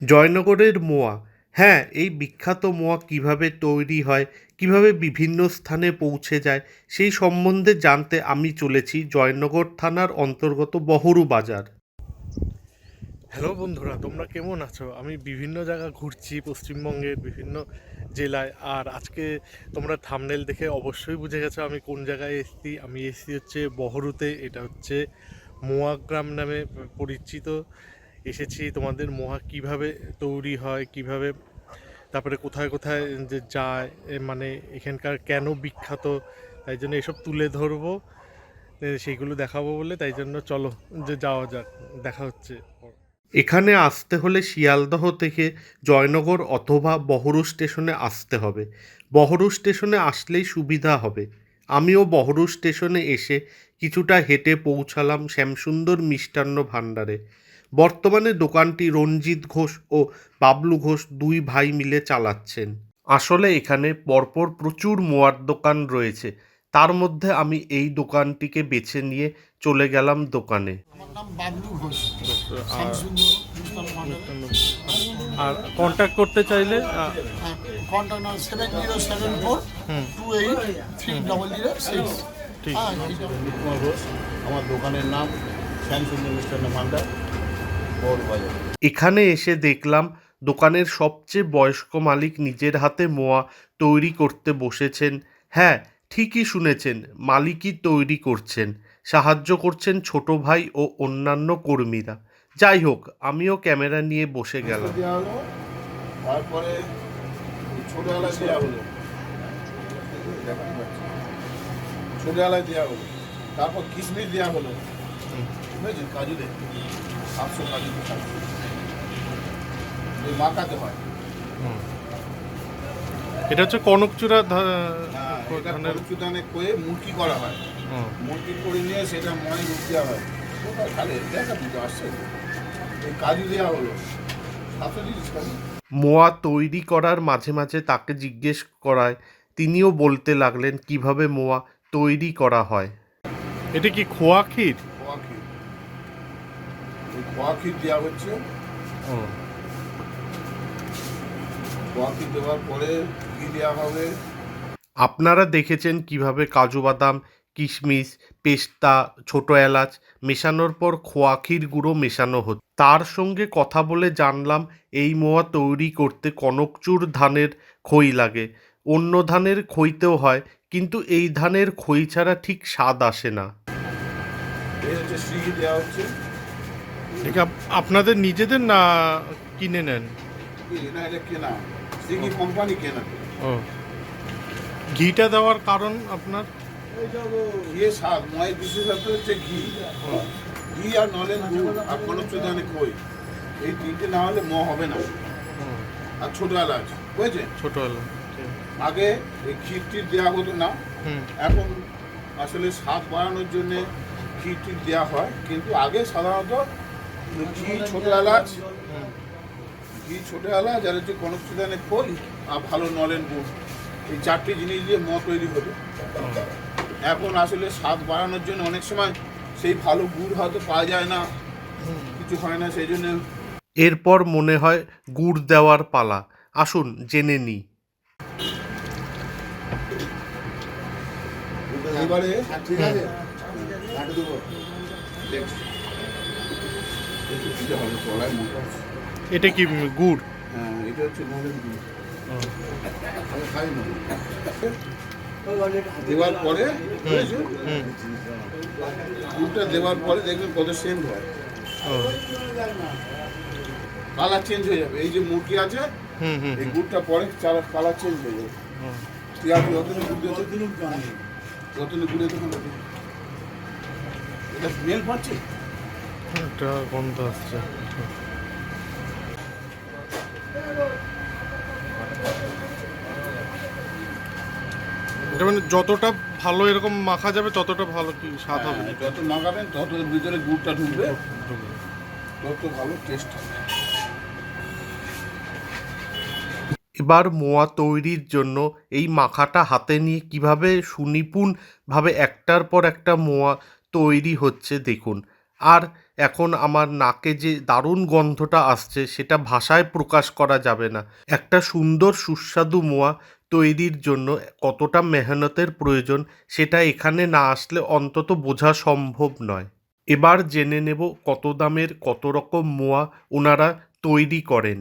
জয়নগরের মোয়া। হ্যাঁ, এই বিখ্যাত মোয়া কিভাবে তৈরি হয়, কিভাবে বিভিন্ন স্থানে পৌঁছে যায়, সেই সম্বন্ধে জানতে আমি চলেছি জয়নগর থানার অন্তর্গত বহরু বাজার। হ্যালো বন্ধুরা, তোমরা কেমন আছো? আমি বিভিন্ন জায়গা ঘুরছি পশ্চিমবঙ্গের বিভিন্ন জেলায়। আর আজকে তোমরা থাম্বনেল দেখে অবশ্যই বুঝে গেছো আমি কোন জায়গায় এসেছি। আমি এসেছি হচ্ছে বহরুতে। এটা হচ্ছে মোয়া গ্রাম নামে পরিচিত। এসেছি তোমাদের মোয়া কিভাবে তৈরি হয়, কিভাবে তারপরে কোথায় কোথায় যে যায়, মানে এখানকার কেন বিখ্যাত, তাই জন্য এসব তুলে ধরবো, সেইগুলো দেখাবো বলে, তাই জন্য চলো যে যাওয়া যাক, দেখা হচ্ছে। এখানে আসতে হলে শিয়ালদহ থেকে জয়নগর অথবা বহরু স্টেশনে আসতে হবে। বহরু স্টেশনে আসলেই সুবিধা হবে। আমিও বহরু স্টেশনে এসে কিছুটা হেঁটে পৌঁছালাম শ্যামসুন্দর মিষ্টান্ন ভাণ্ডারে। বর্তমানে দোকানটি রঞ্জিত ঘোষ ও বাবলু ঘোষ দুই ভাই মিলে চালাচ্ছেন। আসলে এখানে পরপর প্রচুর মোয়ার দোকান রয়েছে, তার মধ্যে আমি এই দোকানটিকে বেছে নিয়ে চলে গেলাম দোকানে। আমার নাম বাবলু ঘোষ। আর শ্যামসুন্দর মিষ্টান্ন ভাণ্ডার। আর কন্ট্যাক্ট করতে চাইলে কন্ট্যাক্ট নাম্বার 7074283006। ঠিক কুমার ঘোষ। আমার দোকানের নাম শ্যামসুন্দর মিষ্টান্ন ভাণ্ডার, বড় বাজার। এখানে এসে দেখলাম দোকানের সবচেয়ে বয়স্ক মালিক নিজের হাতে মোয়া তৈরি করতে বসেছেন। হ্যাঁ, ঠিকই শুনেছেন, মালিকই তৈরি করছেন, সাহায্য করছেন ছোট ভাই ও অন্যান্য কর্মীরা। যাই হোক, আমিও ক্যামেরা নিয়ে বসে গেলাম। দেওয়া হলো, তারপরে ছোট এলাচ দেওয়া হলো, ছোট এলাচ দেওয়া হলো, তারপর কিশমিশ দেওয়া হলো, বুঝেছেন, কাজু দেয় 700 কাজু মাখাতে হয়। এটা হচ্ছে কনকচূড়া কনকচুদানে কয়ে মুরকি করা হয়, মুরকি করে নিয়ে সেটা ময় রূপ দেওয়া হয়। তাহলে দেখা দিতে আসছে, এই কাজু দেওয়া হলো 700 কাজু। মোয়া তৈরি করার মাঝে মাঝে তাকে জিজ্ঞেস করায়, তিনিও বলতে লাগলেন কিভাবে মোয়া তৈরি করা হয়। এটা কি খোয়া ক্ষীর? খোয়া ক্ষীর, এই খোয়া ক্ষীর দেওয়া হচ্ছে। খোয়া ক্ষীর দেওয়ার পরে ঘি দেওয়া হবে। আপনারা দেখেছেন কিভাবে কাজু বাদাম, কিশমিশ, পেস্তা, ছোট এলাচ মেশানোর পর খোয়া ক্ষীর গুঁড়ো মেশানো হচ্ছে। তার সঙ্গে কথা বলে জানলাম এই মোয়া তৈরি করতে কনকচুর ধানের খই লাগে। অন্য ধানের খইতেও হয়, কিন্তু এই ধানের খই ছাড়া ঠিক স্বাদ আসে না। এই হচ্ছে শ্রী দেওয়া হচ্ছে। এটা আপনাদের নিজেদের না কিনে নেন? না, এটা কেনা, শ্রী কোম্পানি কেনা। ও, ঘিটা দেওয়ার কারণ আপনার? ঘিয়ে স্বাদ, ময়ের বিশেষত্ব হচ্ছে ঘি। ঘি আর নলেন গুড় আর কনকচুদানে খই, এই তিনটে না হলে ম হবে না। আর ছোট এলাচ, বুঝেছেন? ছোট এলাচ। আগে এই ক্ষীর টির দেওয়া হতো না, এখন আসলে স্বাদ বাড়ানোর জন্য ক্ষীর টির দেওয়া হয়। কিন্তু আগে সাধারণত ঘি, ছোট এলাচ, ঘি, ছোট এলাচ আর হচ্ছে কনকচুদানে খই আর ভালো নলেন গুড়, এই চারটি জিনিস দিয়ে ম তৈরি হতো। এখন আসলে স্বাদ বাড়ানোর জন্য অনেক সময় সেই ভালো গুড় হয়তো পাওয়া যায় না, কিছু হয় না, সেই জন্য। এরপর মনে হয় গুড় দেওয়ার পালা। আসুন জেনে নিই। এবারে এটা কি গুড়? হ্যাঁ, এটা হচ্ছে নলেন গুড়। দেওয়ার পরে গুড়টা দেওয়ার পরে দেখবেন কত সেন্ট হয়, কালার চেঞ্জ হয়ে যাবে। এই যে মুরগি আছে, এই গুড়টা পরে কালার চেঞ্জ হয়ে যাবে। এটা স্মেল পাচ্ছে, একটা গন্ধ আসছে। এটা মানে যতটা ভালো এরকম মাখা যাবে ততটা ভালো কি স্বাদ হবে? যত মাখাবেন তত এর ভিতরে গুড়টা ঢুকবে, তত ভালো টেস্ট হবে। এবার মোয়া তৈরির জন্য এই মাখাটা হাতে নিয়ে কিভাবে সুনিপুণভাবে একটার পর একটা মোয়া তৈরি হচ্ছে দেখুন। আর এখন আমার নাকে যে দারুণ গন্ধটা আসছে সেটা ভাষায় প্রকাশ করা যাবে না। একটা সুন্দর সুস্বাদু মোয়া তৈরির জন্য কতটা মেহনতের প্রয়োজন সেটা এখানে না আসলে অন্তত বোঝা সম্ভব নয়। এবার জেনে নেব কত দামের কত রকম মোয়া ওনারা তৈরি করেন।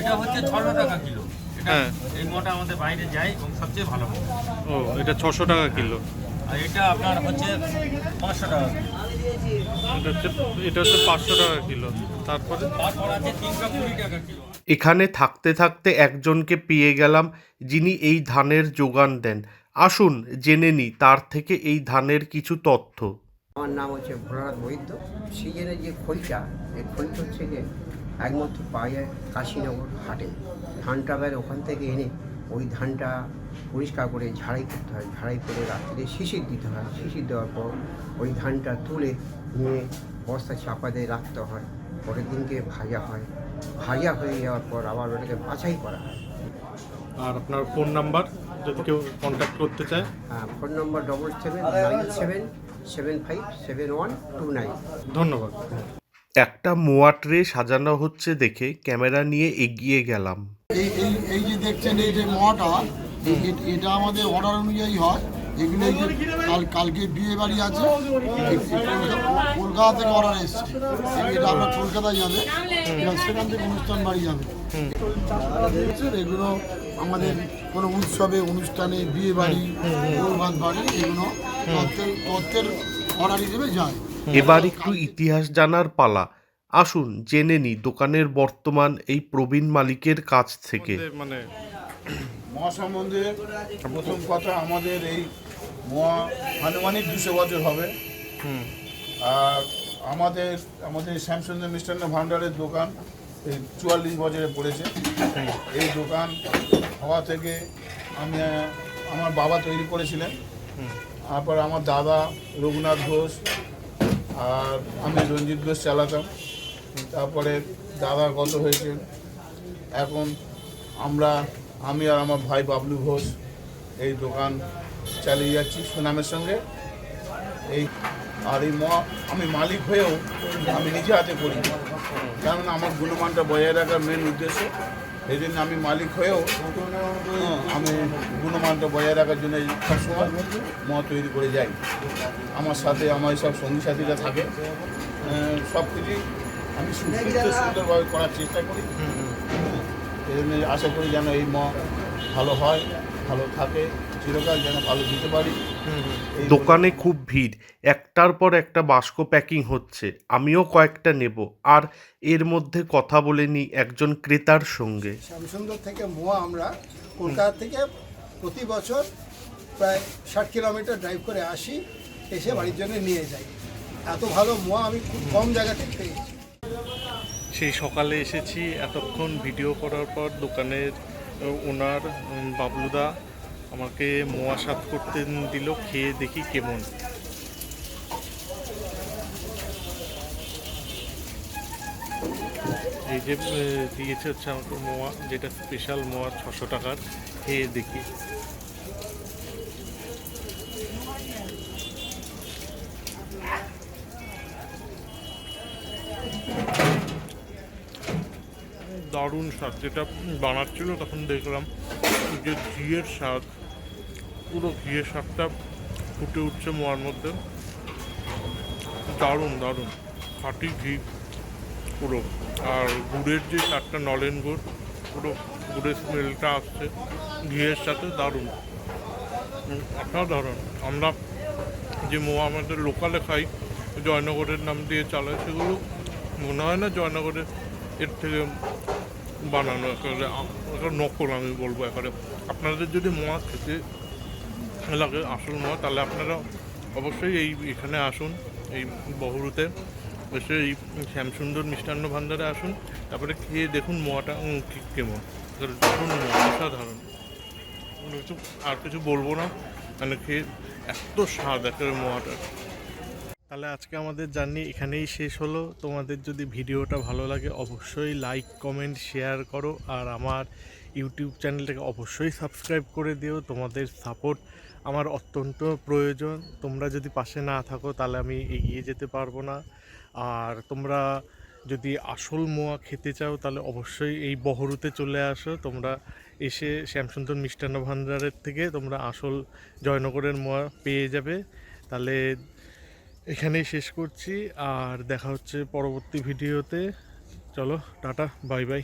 এটা হচ্ছে 600 টাকা কিলো। হ্যাঁ, এই মোটা আমাদের বাইরে যায় এবং সবচেয়ে ভালো মোয়া। ও এটা 600 টাকা কিলো। আর এটা আপনার হচ্ছে 500 টাকা কিলো। এটা হচ্ছে 500 টাকা কিলো। তারপরে তারপর আছে 320 টাকা কিলো। এখানে থাকতে থাকতে একজনকে পেয়ে গেলাম যিনি এই ধানের যোগান দেন। আসুন জেনে নিই তার থেকে এই ধানের কিছু তথ্য। আমার নাম হচ্ছে ভোলানাথ বৈদ্য। সিজনে যে খইটা, এই খইটা হচ্ছে যে একমাত্র পাওয়া যায় কাশীনগর হাটে। ধানটা বের ওখান থেকে এনে ওই ধানটা পরিষ্কার করে ঝাড়াই করতে হয়, ঝাড়াই করে রাত্রে শিশির দিতে হয়। শিশির দেওয়ার পর ওই ধানটা তুলে নিয়ে বস্তা চাপা দিয়ে রাখতে হয়। পরের দিনকে ভাজা হয়, ভাজা হয়ে যাওয়ার পর আবার ওটাকে বাছাই করা হয়। আর আপনার ফোন নাম্বার যদি কেউ কন্ট্যাক্ট করতে চায়? ফোন নম্বর 7797757129। ধন্যবাদ। একটা মোয়া ট্রে সাজানো হচ্ছে দেখে ক্যামেরা নিয়ে এগিয়ে গেলাম। এই যে দেখছেন এই যে মোয়াটা, এটা আমাদের অর্ডার অনুযায়ী হয়। এগুলো এই যে কালকে বিয়ে বাড়ি আছে, কলকাতা থেকে অর্ডার এসছে। এটা আপনার কলকাতায় যাবে, সেখান থেকে অনুষ্ঠান বাড়ি যাবে। এগুলো আমাদের কোনো উৎসবে, অনুষ্ঠানে, বিয়ে বাড়ি, বৌভাত বাড়ি, এগুলো তত্ত্বের অর্ডার হিসেবে যায়। এবার একটু ইতিহাস জানার পালা। আসুন জেনে নিই দোকানের বর্তমান এই প্রবীণ মালিকের কাছ থেকে। মানে মোয়া সম্বন্ধে প্রথম কথা, আমাদের এই মোয়া আনুমানিক 200 বছর হবে। আর আমাদের শ্যামসুন্দর মিষ্টান্ন ভাণ্ডারের দোকান এই 44 বছরে পড়েছে। এই দোকান হওয়া থেকে আমার বাবা তৈরি করেছিলেন। তারপর আমার দাদা রঘুনাথ ঘোষ আর আমি রঞ্জিত ঘোষ চালাতাম। তারপরে দাদা গত হয়েছে। এখন আমি আর আমার ভাই বাবলু ঘোষ এই দোকান চালিয়ে যাচ্ছি সুনামের সঙ্গে। এই মোয়া আমি মালিক হয়েও আমি নিজে হাতে করি, কারণ আমার গুণমানটা বজায় রাখার মেন উদ্দেশ্য। এই জন্য আমি মালিক হয়েও আমি গুণমানটা বজায় রাখার জন্য সবসময় মোয়া তৈরি করে যাই। আমার সাথে আমার সব সঙ্গী সাথীরা থাকে। সব কিছুই আমি সুন্দরভাবে করার চেষ্টা করি। এই জন্য আশা করি যেন এই মোয়া ভালো হয়, ভালো থাকে, চিরকাল যেন ভালো দিতে পারি। দোকানে খুব ভিড়, একটার পর একটা বাস্ক প্যাকিং হচ্ছে। আমিও কয়েকটা নেব। আর এর মধ্যে কথা বলে নিই একজন ক্রেতার সঙ্গে। শ্যামসুন্দর থেকে মোয়া আমরা কলকাতা থেকে প্রতি বছর প্রায় 60 কিলোমিটার ড্রাইভ করে আসি, এসে বাড়ির জন্য নিয়ে যাই। এত ভালো মোয়া আমি খুব কম জায়গা থেকে পেয়েছি। সেই সকালে এসেছি, এতক্ষণ ভিডিও করার পর দোকানের ওনার বাবলুদা আমাকে মোয়া স্বাদ করতে দিল। খেয়ে দেখি কেমন। এই যে দিয়েছে হচ্ছে আমাকে মোয়া, যেটা স্পেশাল মোয়া 600 টাকার। খেয়ে দেখি। দারুণ স্বাদ। যেটা বানাচ্ছিল তখন দেখলাম যে ঘিয়ের স্বাদ, পুরো ঘিয়ের স্বাদটা ফুটে উঠছে মোয়ার মধ্যে। দারুণ দারুণ খাঁটি ঘি পুরো। আর গুড়ের যে স্বাদটা, নলেন গুড়, পুরো গুড়ের স্মেলটা আসছে ঘিয়ের সাথে। দারুণ, অসাধারণ। আমরা যে মোয়া আমাদের লোকালে খাই, জয়নগরের নাম দিয়ে চালায়, সেগুলো মনে হয় না জয়নগরের এর থেকে বানানো। একটা নকল আমি বলবো একেবারে। আপনাদের যদি মোয়া খেতে লাগে, আসল মোয়া, তাহলে আপনারা অবশ্যই এখানে আসুন, এই বহরুতে এসে এই শ্যামসুন্দর মিষ্টান্ন ভাণ্ডারে আসুন। তারপরে খেয়ে দেখুন মোয়াটা কেমন। দারুণ মোয়া, অসাধারণ। আর কিছু বলবো না, মানে খেয়ে এত স্বাদ একেবারে মোয়াটা। তাহলে আজকে আমাদের জার্নি এখানেই শেষ হলো। তোমাদের যদি ভিডিওটা ভালো লাগে অবশ্যই লাইক, কমেন্ট, শেয়ার করো। আর আমার ইউটিউব চ্যানেলটাকে অবশ্যই সাবস্ক্রাইব করে দিও। তোমাদের সাপোর্ট আমার অত্যন্ত প্রয়োজন। তোমরা যদি পাশে না থাকো তাহলে আমি এগিয়ে যেতে পারবো না। আর তোমরা যদি আসল মোয়া খেতে চাও তাহলে অবশ্যই এই বহরুতে চলে আসো। তোমরা এসে শ্যামসুন্দর মিষ্টান্ন ভাণ্ডারের থেকে তোমরা আসল জয়নগরের মোয়া পেয়ে যাবে। তাহলে এখানেই শেষ করছি, আর দেখা হচ্ছে পরবর্তী ভিডিওতে। চলো টাটা, বাই বাই।